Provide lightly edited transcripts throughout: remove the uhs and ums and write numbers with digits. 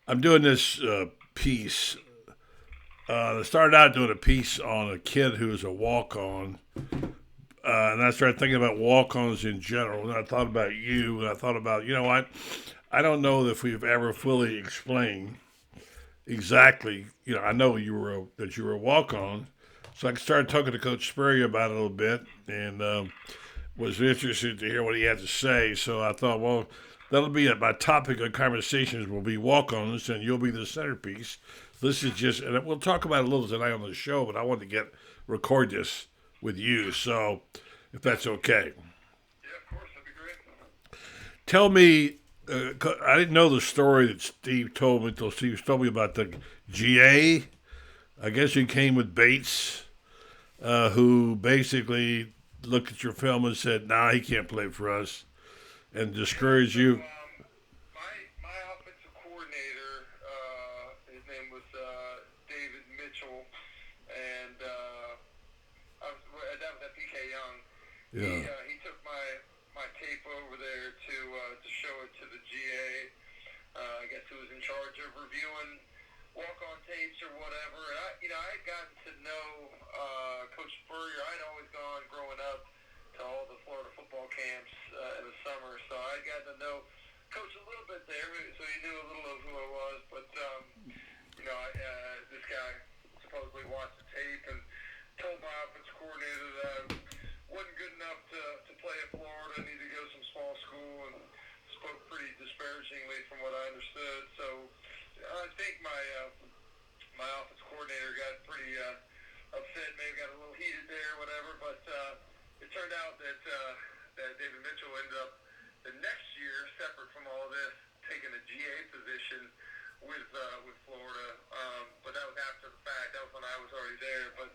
I'm doing this piece. I started out doing a piece on a kid who was a walk on, and I started thinking about walk ons in general. And I thought about you, and I thought about, what? I don't know if we've ever fully explained exactly. I know that you were a walk on, so I started talking to Coach Spurrier about it a little bit, and was interested to hear what he had to say. So I thought, well, that'll be my topic of conversations will be walk-ons, and you'll be the centerpiece. This is just, and we'll talk about it a little tonight on the show, but I want to record this with you. So, if that's okay, Yeah, of course, that'd be great. tell me. I didn't know the story that Steve told me until Steve told me about the GA. I guess you came with Bates, who basically looked at your film and said, "Nah, he can't play for us," and Yeah, discouraged so you. my offensive coordinator, his name was David Mitchell, and that was at PK Young. Yeah. He took my tape over there to show it to the GA. I guess who was in charge of reviewing walk-on tapes or whatever. And I had gotten to know Coach Spurrier. I'd always gone growing up to all the Florida football camps in the summer, so I got to know Coach a little bit there, so he knew a little of who I was. But this guy supposedly watched the tape and told my offense coordinator that I wasn't good enough to play at Florida, needed to go to some small school, and spoke pretty disparagingly from what I understood. So I think my offense coordinator got pretty upset, maybe got a little heated there, or whatever. But it turned out that David Mitchell ended up the next year, separate from all this, taking a GA position with Florida. But that was after the fact. That was when I was already there. But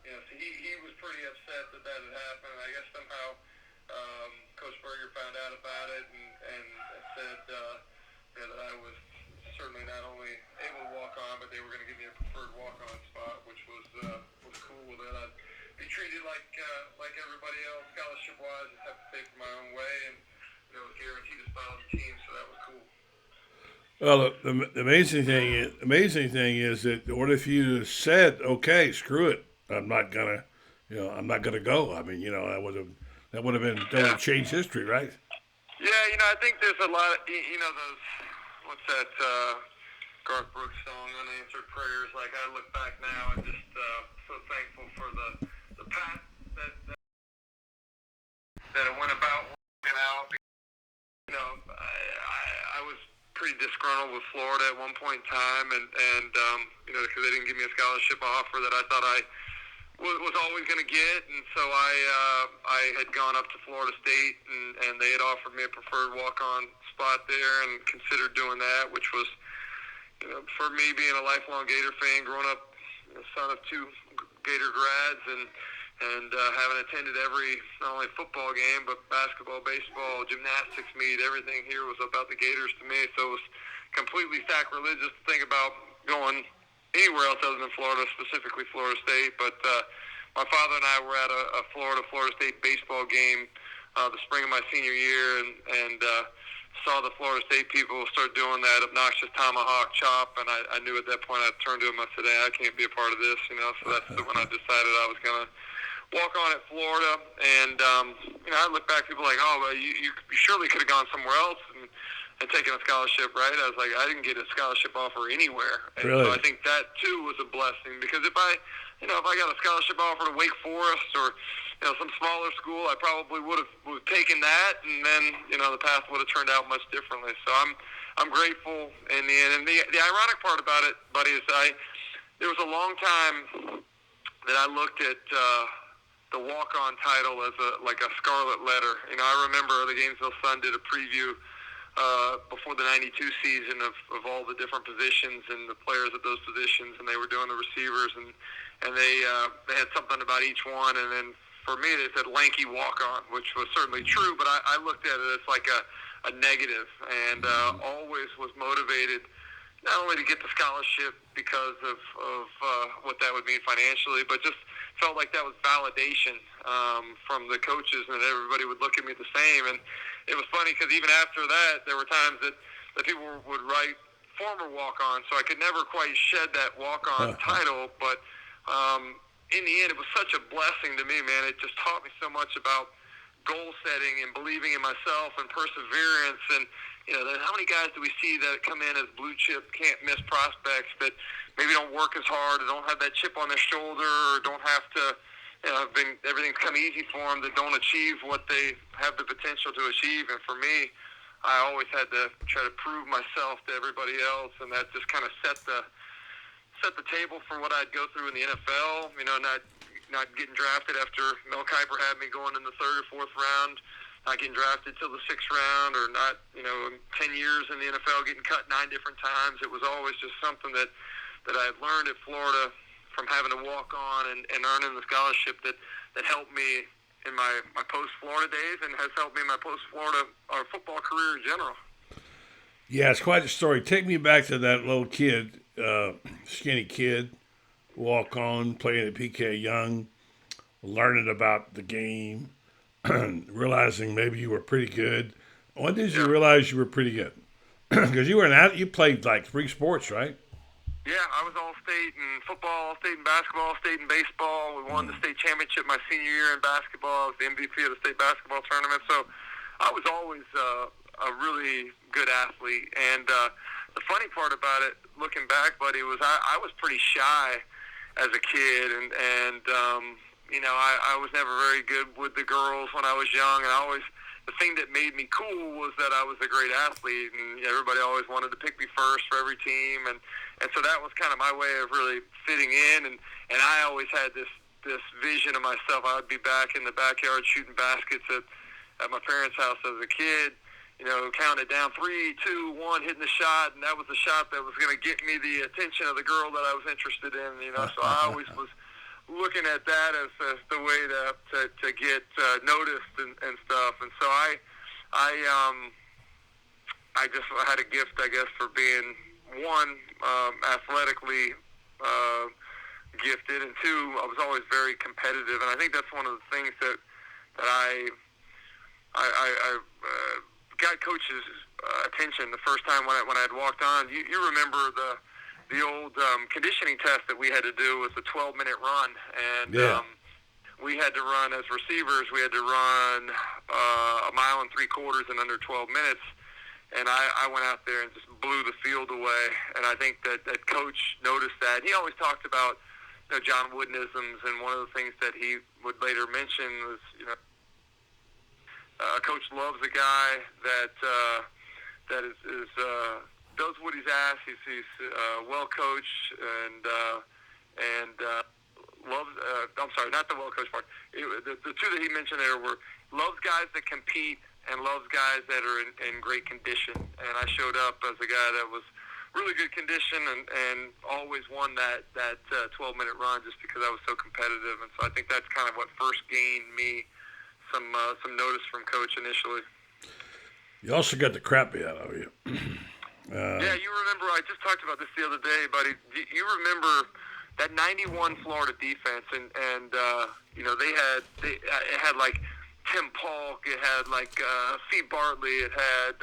so he was pretty upset that had happened. And I guess somehow Coach Berger found out about it and said that I was certainly not only able to walk on, but they were going to give me a preferred walk-on spot, which was cool. That I'd be treated like everybody else, scholarship-wise. Just have to pay for my own way, and was guaranteed a spot on the team, so that was cool. Well, the amazing thing is that what if you said, "Okay, screw it, I'm not gonna go." I mean, that would Yeah. have changed history, right? Yeah, I think there's a lot of, those, what's that, Garth Brooks song, Unanswered Prayers. Like, I look back now and just so thankful for the path that it went about working out. I was pretty disgruntled with Florida at one point in time, and because they didn't give me a scholarship offer that I thought I was always going to get, and so I had gone up to Florida State, and they had offered me a preferred walk-on spot there, and considered doing that, which was, for me being a lifelong Gator fan, growing up son of two Gator grads, and having attended every not only football game but basketball, baseball, gymnastics meet, everything here was about the Gators to me. So it was completely sacrilegious to think about going anywhere else other than Florida, specifically Florida State. But my father and I were at a Florida State baseball game the spring of my senior year, and saw the Florida State people start doing that obnoxious tomahawk chop, and I knew at that point I turned to him. I said, "Hey, I can't be a part of this," So that's when I decided I was gonna walk on at Florida, and I look back, people are like, "Oh, well, you surely could have gone somewhere else and taken a scholarship, right?" I was like, I didn't get a scholarship offer anywhere, and so I Really? think that too was a blessing, because if I got a scholarship offer to Wake Forest or some smaller school, I probably would have taken that, and then the path would have turned out much differently. So I'm grateful in the end. And the ironic part about it, buddy, is there was a long time that I looked at the walk-on title as a scarlet letter. I remember the Gainesville Sun did a preview before the '92 season of all the different positions and the players at those positions, and they were doing the receivers, and they had something about each one, and then for me they said lanky walk-on, which was certainly true, but I looked at it as like a negative, and always was motivated not only to get the scholarship because of what that would mean financially, but just felt like that was validation from the coaches, and everybody would look at me the same. And it was funny because even after that, there were times that people would write former walk-on, so I could never quite shed that walk-on title. But in the end, it was such a blessing to me, man. It just taught me so much about goal setting and believing in myself and perseverance. And how many guys do we see that come in as blue chip, can't miss prospects that maybe don't work as hard or don't have that chip on their shoulder or don't have to. Everything's come easy for them that don't achieve what they have the potential to achieve. And for me, I always had to try to prove myself to everybody else, and that just kind of set the table for what I'd go through in the NFL. Not getting drafted after Mel Kiper had me going in the third or fourth round, not getting drafted till the sixth round, or not 10 years in the NFL getting cut 9 different times. It was always just something that I had learned at Florida from having to walk on and earning the scholarship that helped me in my post-Florida days and has helped me in my post-Florida football career in general. Yeah, it's quite a story. Take me back to that little kid, skinny kid, walk on, playing at PK Young, learning about the game, realizing maybe you were pretty good. When did you realize you were pretty good? Because you played like 3 sports, right? Yeah, I was all-state in football, all-state in basketball, all-state in baseball. We won the state championship my senior year in basketball. I was the MVP of the state basketball tournament. So I was always a really good athlete. And the funny part about it, looking back, buddy, was I was pretty shy as a kid. And I was never very good with the girls when I was young. And the thing that made me cool was that I was a great athlete, and everybody always wanted to pick me first for every team, and so that was kind of my way of really fitting in, and I always had this vision of myself. I would be back in the backyard shooting baskets at my parents' house as a kid, counting down 3, 2, 1, hitting the shot, and that was the shot that was going to get me the attention of the girl that I was interested in, so I always was looking at that as the way to get noticed and stuff. And so I just had a gift, I guess, for being one, athletically gifted, and 2, I was always very competitive. And I think that's one of the things that I got coach's attention the first time when I had walked on. You remember the old conditioning test that we had to do was a 12-minute run, and we had to run as receivers. We had to run 1.75 miles in under 12 minutes, and I went out there and just blew the field away. And I think that coach noticed that. He always talked about John Woodenisms, and one of the things that he would later mention was Coach loves a guy that is does what he's asked. He's well coached and loves. I'm sorry, not the well coached part. The 2 that he mentioned there were loves guys that compete and loves guys that are in great condition. And I showed up as a guy that was really good condition and always won that 12-minute run just because I was so competitive. And so I think that's kind of what first gained me some notice from coach initially. You also got the crap beat out of you. Yeah, you remember, I just talked about this the other day, buddy. You remember that 91 Florida defense, and it had like Tim Polk, it had like Fee Bartley, it had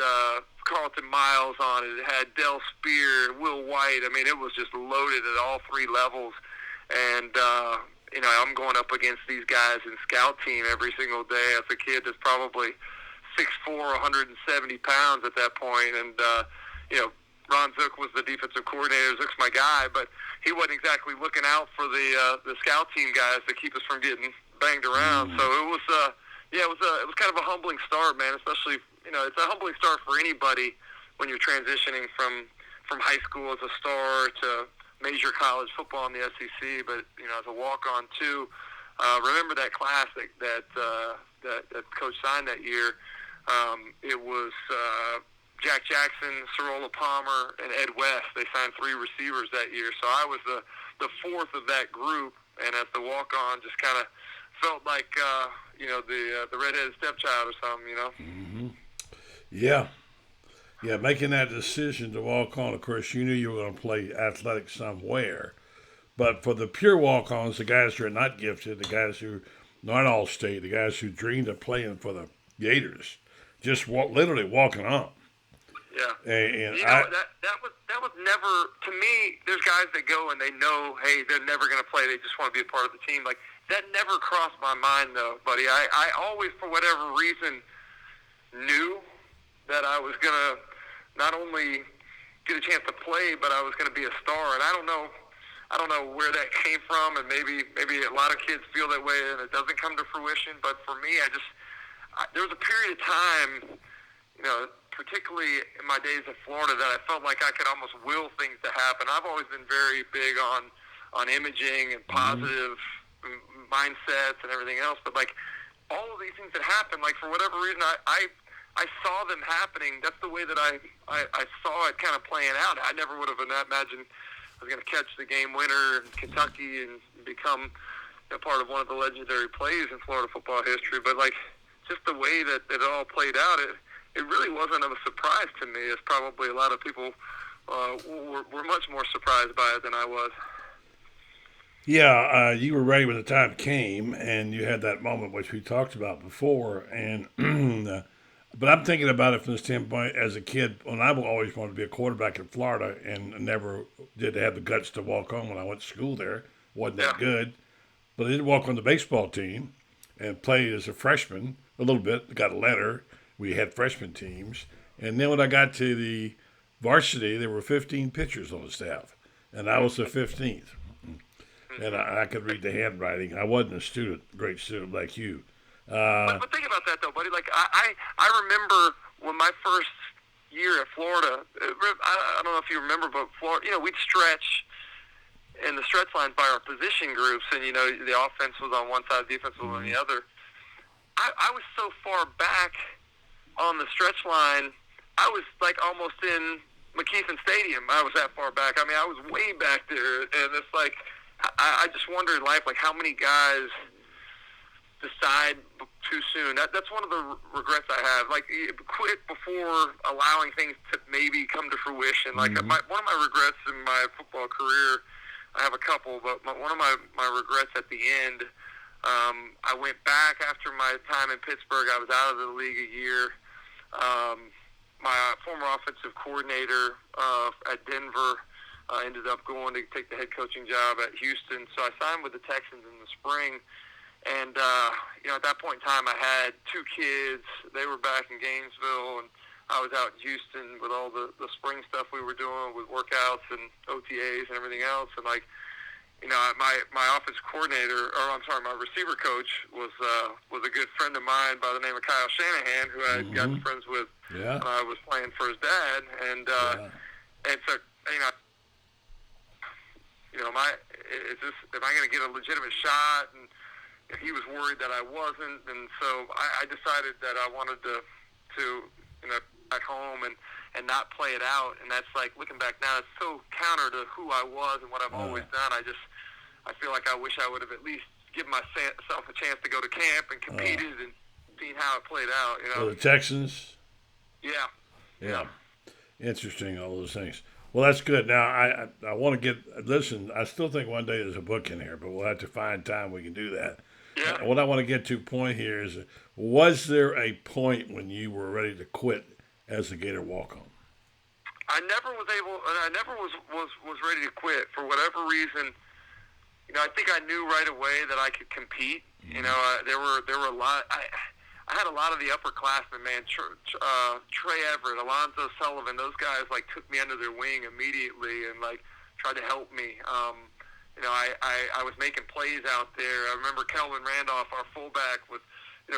Carlton Miles on it, it had Del Spear, Will White. I mean, it was just loaded at all 3 levels. And, I'm going up against these guys in scout team every single day as a kid that's probably 6'4", 170 pounds at that point. And, Ron Zook was the defensive coordinator. Zook's my guy, but he wasn't exactly looking out for the scout team guys to keep us from getting banged around. So it was, it was kind of a humbling start, man. Especially, it's a humbling start for anybody when you're transitioning from high school as a star to major college football in the SEC. But as a walk-on too, remember that class that Coach signed that year. It was Jack Jackson, Sorolla Palmer, and Ed West. They signed 3 receivers that year. So I was the 4th of that group, and as the walk-on, just kind of felt like the redheaded stepchild or something. Mm-hmm. Yeah, making that decision to walk on. Of course, you knew you were going to play athletics somewhere, but for the pure walk-ons, the guys who are not gifted, the guys who aren't all state, the guys who dreamed of playing for the Gators, just literally walking on. Yeah, and that was that was never, to me, there's guys that go and they know, hey, they're never going to play. They just want to be a part of the team. Like, that never crossed my mind, though, buddy. I always, for whatever reason, knew that I was going to not only get a chance to play, but I was going to be a star. And I don't know where that came from, and maybe a lot of kids feel that way and it doesn't come to fruition. But for me, there was a period of time, particularly in my days in Florida, that I felt like I could almost will things to happen. I've always been very big on imaging and positive mindsets and everything else, but like all of these things that happened, like for whatever reason, I saw them happening. That's the way that I saw it kind of playing out. I never would have imagined I was going to catch the game winner in Kentucky and become part of one of the legendary plays in Florida football history. But like just the way that it all played out, it really wasn't of a surprise to me. As probably a lot of people were much more surprised by it than I was. Yeah, you were ready when the time came, and you had that moment which we talked about before. And but I'm thinking about it from the standpoint as a kid, when I always wanted to be a quarterback in Florida, and never did have the guts to walk on when I went to school there. Wasn't that good, but I did walk on the baseball team and played as a freshman a little bit. Got a letter. We had freshman teams, and then when I got to the varsity, there were 15 pitchers on the staff, and I was the 15th. And I could read the handwriting. I wasn't a great student like you. But think about that, though, buddy. Like, I remember when my first year at Florida, I don't know if you remember, but Florida, we'd stretch in the stretch lines by our position groups, and, the offense was on one side, defense was on the other. I was so far back on the stretch line, I was, like, almost in McKeithen Stadium. I was that far back. I mean, I was way back there, and it's like, I just wonder in life, like, how many guys decide too soon. That's one of the regrets I have. Like, quit before allowing things to maybe come to fruition. Like, one of my regrets in my football career, I have a couple, but one of my regrets at the end, I went back after my time in Pittsburgh. I was out of the league a year. My former offensive coordinator at Denver ended up going to take the head coaching job at Houston. So I signed with the Texans in the spring. And, at that point in time, I had 2 kids. They were back in Gainesville, and I was out in Houston with all the spring stuff we were doing with workouts and OTAs and everything else. And, like, my offense coordinator, my receiver coach was a good friend of mine by the name of Kyle Shanahan, who I had gotten friends with when I was playing for his dad. And so, am I going to get a legitimate shot? And he was worried that I wasn't, and so I decided that I wanted to back home and not play it out. And that's like, looking back now, it's so counter to who I was and what I've always done. I feel like I wish I would have at least given myself a chance to go to camp and competed and seen how it played out. So the Texans. Yeah. Interesting, all those things. Well, that's good. Now, I want to listen, I still think one day there's a book in here, but we'll have to find time we can do that. Yeah. What I want to get to point here is, was there a point when you were ready to quit as a Gator walk-on? I never was ready to quit for whatever reason. I think I knew right away that I could compete. There were a lot. I had a lot of the upperclassmen, man. Trey Everett, Alonzo Sullivan, those guys like took me under their wing immediately and like tried to help me. I was making plays out there. I remember Kelvin Randolph, our fullback, would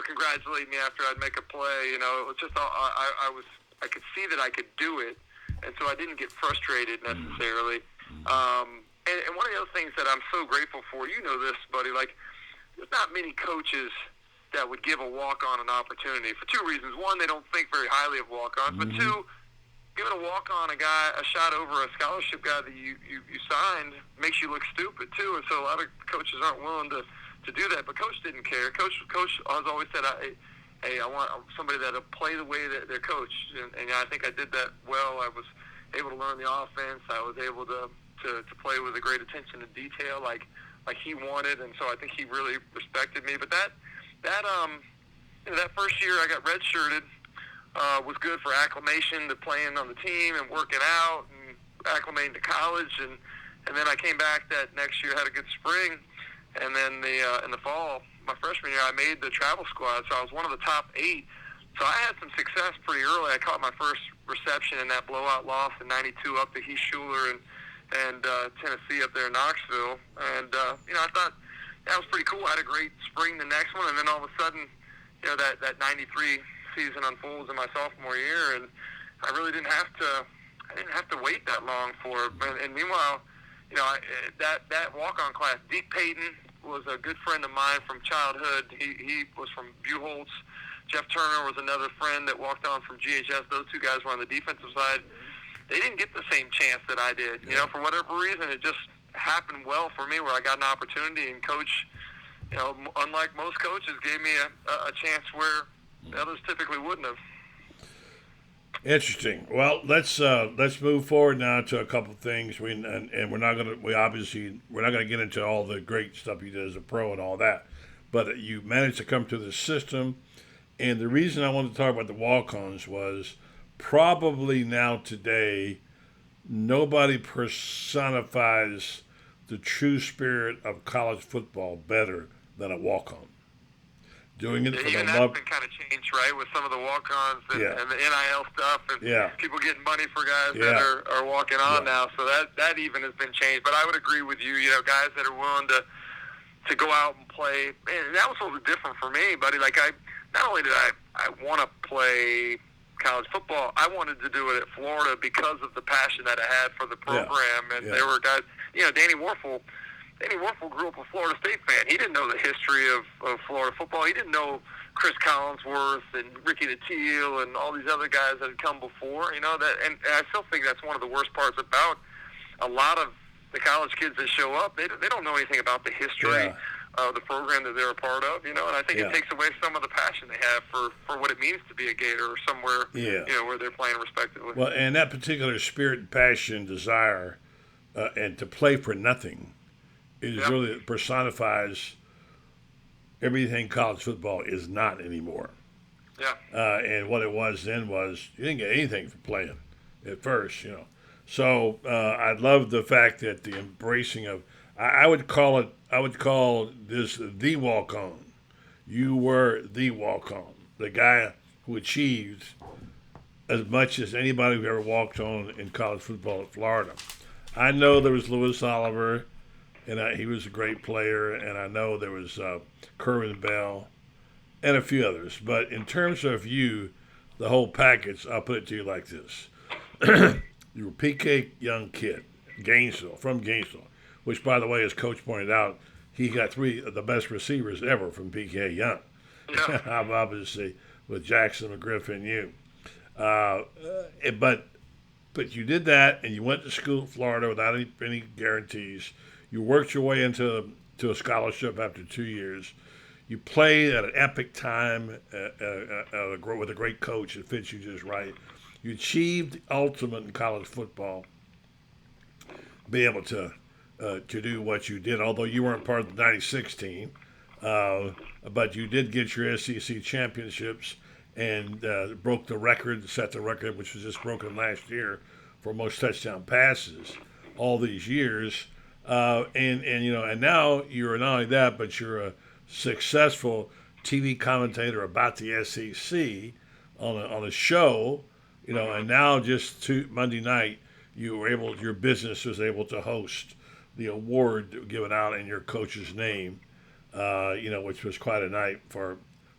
congratulate me after I'd make a play. It was just I could see that I could do it, and so I didn't get frustrated necessarily. And one of the other things that I'm so grateful for, this, buddy, like there's not many coaches that would give a walk-on an opportunity for 2 reasons. One, they don't think very highly of walk-ons, but 2, giving a walk-on a shot over a scholarship guy that you signed makes you look stupid too. And so a lot of coaches aren't willing to do that. But Coach didn't care. Coach has always said, "Hey, I want somebody that'll play the way that they're coached." And I think I did that well. I was able to learn the offense. I was able to play with a great attention to detail, like he wanted. And so I think he really respected me. But that first year I got redshirted was good for acclimation to playing on the team and working out. And acclimating to college, and then I came back that next year, had a good spring, and then in the fall, my freshman year, I made the travel squad, so I was one of the top 8. So I had some success pretty early. I caught my first reception in that blowout loss in '92 up to Heath Schuler and Tennessee up there in Knoxville, and I thought that was pretty cool. I had a great spring the next one, and then all of a sudden, that '93 season unfolds in my sophomore year, and I really didn't have to wait that long for it. And meanwhile, that walk-on class, Deke Payton was a good friend of mine from childhood. He was from Buchholz. Jeff Turner was another friend that walked on from GHS. Those two guys were on the defensive side. They didn't get the same chance that I did. For whatever reason, it just happened well for me where I got an opportunity, and Coach, unlike most coaches, gave me a chance where the others typically wouldn't have. Interesting. Well, let's move forward now to a couple of things. We're not gonna get into all the great stuff you did as a pro and all that, but you managed to come to the system. And the reason I wanted to talk about the walk-ons was probably now today, nobody personifies the true spirit of college football better than a walk-on. Doing it for the love. That's been kind of changed, right, with some of the walk-ons and the NIL stuff, and people getting money for guys that are walking on now. So that even has been changed. But I would agree with you. Guys that are willing to go out and play. And that was a little different for me, buddy. Like not only did I want to play college football, I wanted to do it at Florida because of the passion that I had for the program. And there were guys, Danny Werfel grew up a Florida State fan. He didn't know the history of Florida football. He didn't know Chris Collinsworth and Ricky DeTille and all these other guys that had come before. And I still think that's one of the worst parts about a lot of the college kids that show up. They don't know anything about the history of the program that they're a part of, and I think it takes away some of the passion they have for what it means to be a Gator or somewhere, where they're playing respectively. Well, and that particular spirit, passion, desire, and to play for nothing, really personifies everything college football is not anymore. Yeah. And what it was then was you didn't get anything for playing at first, So I love the fact that the embracing of, I would call this the walk-on. You were the walk-on, the guy who achieved as much as anybody who ever walked on in college football at Florida. I know there was Louis Oliver, and he was a great player, and I know there was Kerwin Bell and a few others. But in terms of you, the whole package, I'll put it to you like this. You were PK young kid, from Gainesville, which, by the way, as Coach pointed out, he got 3 of the best receivers ever from PK Young. Yeah. Obviously, with Jackson, McGriff, and you. But you did that, and you went to school in Florida without any guarantees. You worked your way into a scholarship after 2 years. You played at an epic time with a great coach that fits you just right. You achieved the ultimate in college football, be able to do what you did, although you weren't part of the 96 team. But you did get your SEC championships and broke the record, set the record, which was just broken last year for most touchdown passes all these years. And now you're not only that, but you're a successful TV commentator about the SEC on a show, and now just Monday night, your business was able to host the award given out in your coach's name, which was quite a night for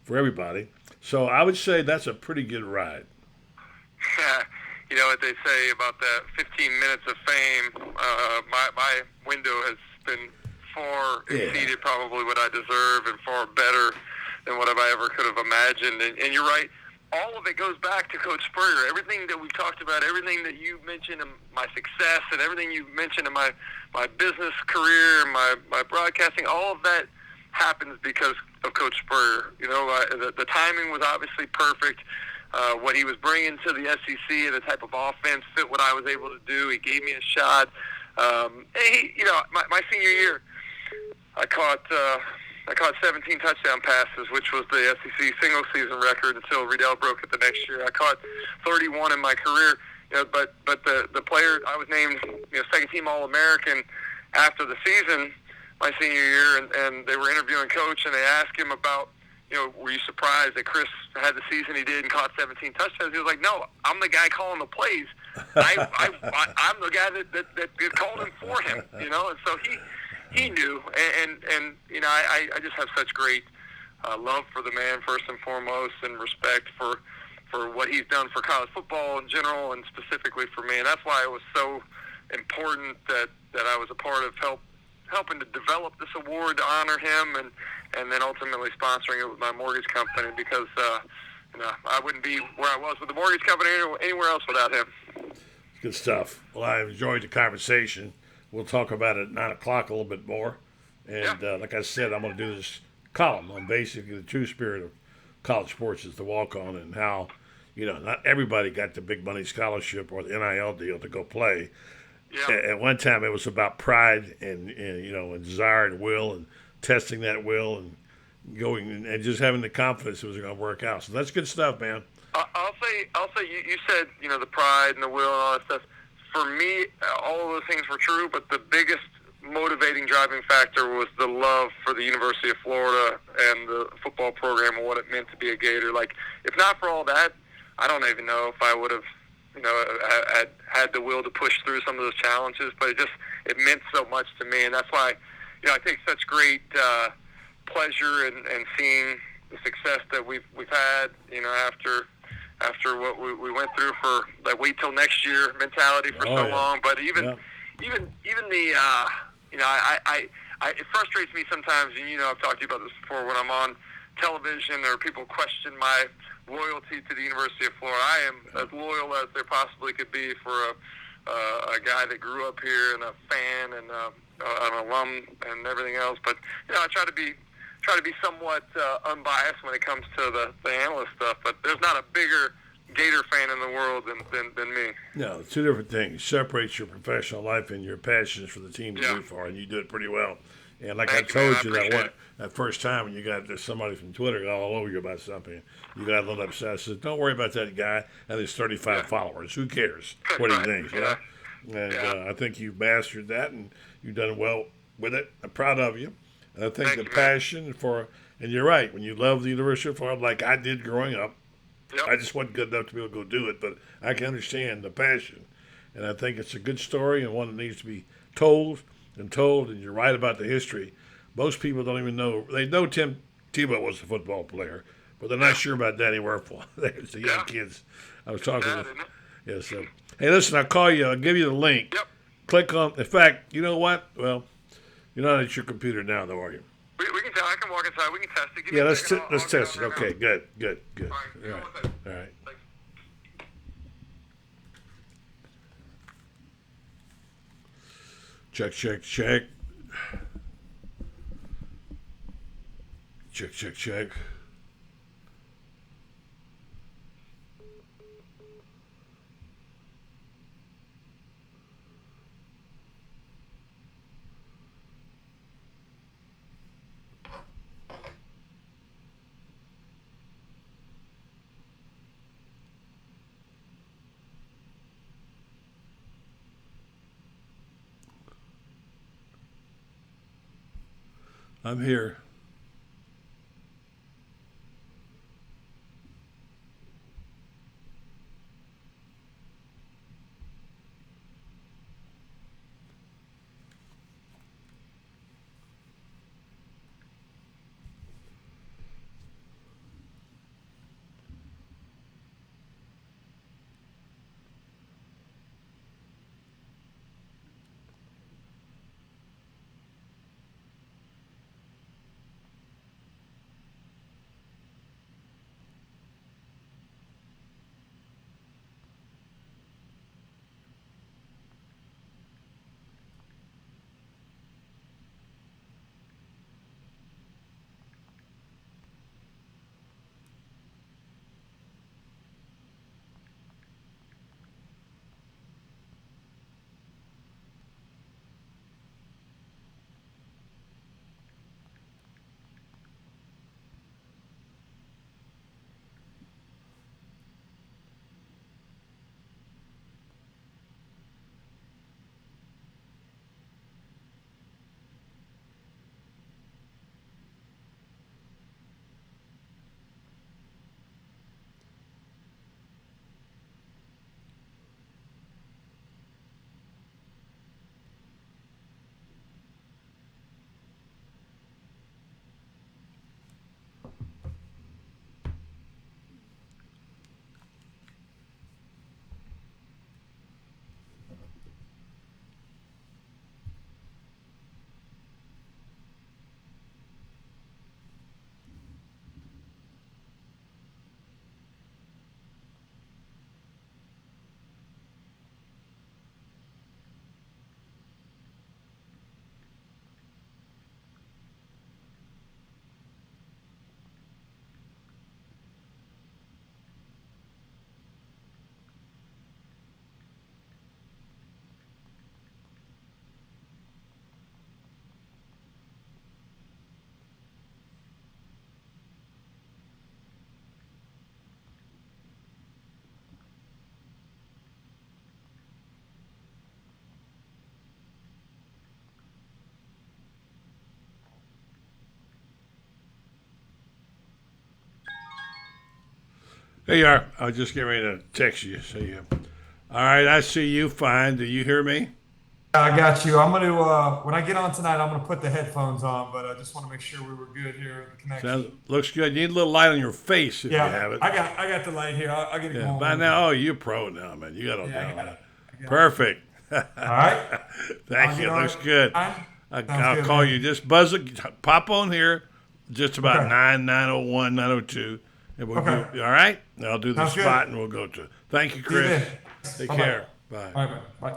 everybody. So I would say that's a pretty good ride. You know what they say about that 15 minutes of fame. My window has been far exceeded probably what I deserve and far better than what I ever could have imagined. And you're right. All of it goes back to Coach Spurrier. Everything that we talked about, everything that you mentioned in my success and everything you mentioned in my business career, my broadcasting, all of that happens because of Coach Spurrier. The timing was obviously perfect. What he was bringing to the SEC and the type of offense fit what I was able to do. He gave me a shot. My senior year, I caught 17 touchdown passes, which was the SEC single season record until Riddell broke it the next year. I caught 31 in my career. But the player, I was named second team All American after the season, my senior year, and they were interviewing coach, and they asked him about, were you surprised that Chris had the season he did and caught 17 touchdowns? He was like, no, I'm the guy calling the plays. I'm the guy that called him for him, and so he knew, and I just have such great love for the man first and foremost, and respect for what he's done for college football in general and specifically for me. And that's why it was so important that I was a part of helping to develop this award to honor him, and then ultimately sponsoring it with my mortgage company, because I wouldn't be where I was with the mortgage company anywhere else without him. Good stuff. Well, I enjoyed the conversation. We'll talk about it at 9 o'clock a little bit more. And like I said, I'm going to do this column on basically the true spirit of college sports is the walk-on, and how, not everybody got the big money scholarship or the NIL deal to go play. Yeah. At one time, it was about pride and and desire and will, and testing that will, and going and just having the confidence it was going to work out. So that's good stuff, man. I'll say you said the pride and the will and all that stuff. For me, all of those things were true, but the biggest motivating driving factor was the love for the University of Florida and the football program and what it meant to be a Gator. Like, if not for all that, I don't even know if I would have had the will to push through some of those challenges. But it meant so much to me, and that's why I take such great pleasure in seeing the success that we've had. After what we went through for like wait till next year mentality for long. But even the it frustrates me sometimes, and I've talked to you about this before, when I'm on television or people question my loyalty to the University of Florida. I am as loyal as there possibly could be for a guy that grew up here and a fan and an alum and everything else. But I try to be somewhat unbiased when it comes to the analyst stuff. But there's not a bigger Gator fan in the world than me. No, two different things. Separates your professional life and your passions for the team you root for, and you do it pretty well. And like I told you that first time when you got somebody from Twitter got all over you about something, you got a little upset. I said, don't worry about that guy and his 35 followers. Who cares what he thinks, And I think you've mastered that, and you've done well with it. I'm proud of you. And I think the passion and you're right, when you love the University of Florida like I did growing up, I just wasn't good enough to be able to go do it, but I can understand the passion. And I think it's a good story and one that needs to be told, and you're right about the history. Most people don't even know. They know Tim Tebow was a football player, but they're not sure about Danny Werfel. There's the young kids I was talking to. So, hey, listen, I'll call you. I'll give you the link. Yep. Click on. In fact, you know what? Well, you're not at your computer now, though, are you? We can tell. I can walk inside. We can test it. Let's test it. Okay, good. All right. Check. Check. I'm here. There you are. I was just getting ready to text you. So you. All right, I see you. Fine. Do you hear me? I got you. I'm gonna when I get on tonight, I'm gonna put the headphones on, but I just want to make sure we were good here with the connection. Looks good. You need a little light on your face if you have it. I got the light here. I'll get it going. By now, you're pro now, man. You got it Yeah, down. I got Perfect. All right. Thank you. Looks good. Sounds I'll good, call man. you. Just buzz it. Pop on here. Just about Okay. 901, 902. And we'll Okay. all right? I'll do the Sounds good. spot and we'll go to it. Thank you, See you Chris. then. Take Bye-bye. care. Bye. All right, man. Bye.